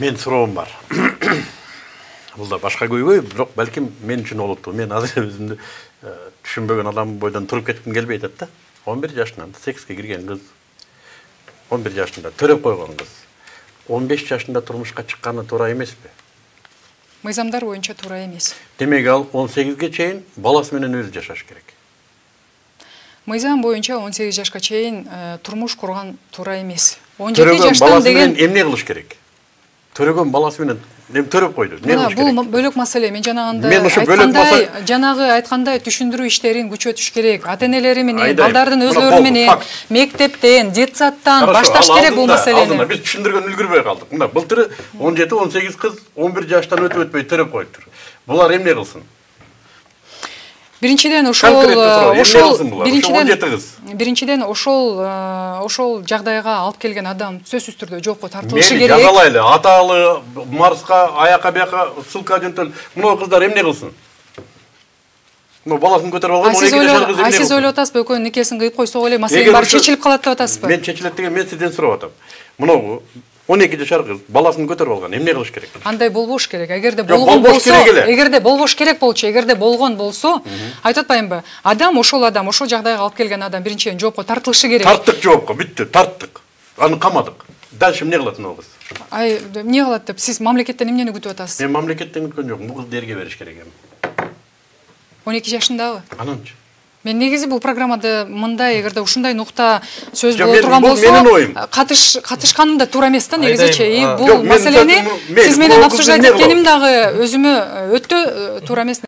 Мен суроом бар. Бул да башка көйгөй, бирок балким мен үчүн олуттуу. Мен азыр өзүмдү түшүнбөгөн адам бойдон туруп кетким келбей атат да. 11 жашынан секске кирген кыз, 11 жашында төрөп койгон кыз, 15 жашында турмушка чыкканы туура эмеспи? Мыйзамдар боюнча туура эмес. Демек ал 18ге чейин баласы менен өзү жашаш керек. Мыйзам боюнча 18 жашка чейин турмуш курган туура эмес. 17 жаштан деген эмне кылыш керек? Төрөгөн баласы менен төрөп койду. Эмне кылыш керек? Бул бөлөк маселе. Мен жанагы айткандай түшүндүрүү иштерин күчөтүш керек. Ата-энелери менен, балдардын өзлөрү менен, мектептен, детсадтан башташ керек бул маселени. Биз түшүндүргөн үлгүрбөй калдык. Мына былтыр 17-18 кыз 11 жаштан өтпөй төрөп коюптур. Булар эмне кылсын? Биринчиден ошол жагдайга алып келген адам сөзсүз түрдө жоопко тартылышы керек. Мени жазалайлы, аталы Марска, аяка бияка ссылка жөнтөл. Мына кыздар эмне кылсын? Мына баласын көтөрүп алган 12 жаштагы кыз эмне кылсын? Сиз ойлоп атасызбы, экөөнүн никесин кыйып койсок эле маселе баары чечилип калат деп атасызбы? Мен чечилет деген мен сизден сурап атам. Мына 12 жашар кыз баласын көтөрүп алган. Эмне кылыш керек? Андай болбош керек. Эгерде болгон болбош керек болчу, эгерде болгон болсо, айтып атпаймынбы? Адам, ошол жагдайга алып келген адам биринчиден жоопко тартылышы керек. Тарттык жоопко, бүттү, тарттык. Аны камадык. Дальше эмне кылат мына кыз? Эмне кылат деп сиз мамлекеттен эмнени күтүп атасыз? Мен мамлекеттен күткөн жокмун. Бул кызды эрге бериш керек эми. 12 жашындабы? Ананчы. Мен негизи бул программада мындай, эгерде ушундай нукта сөз боло турган болсо, катышканым да туура эмес да негизичи. Бул маселени сиз менен обсуждать эткеним дагы өзүмө өтө туура эмес.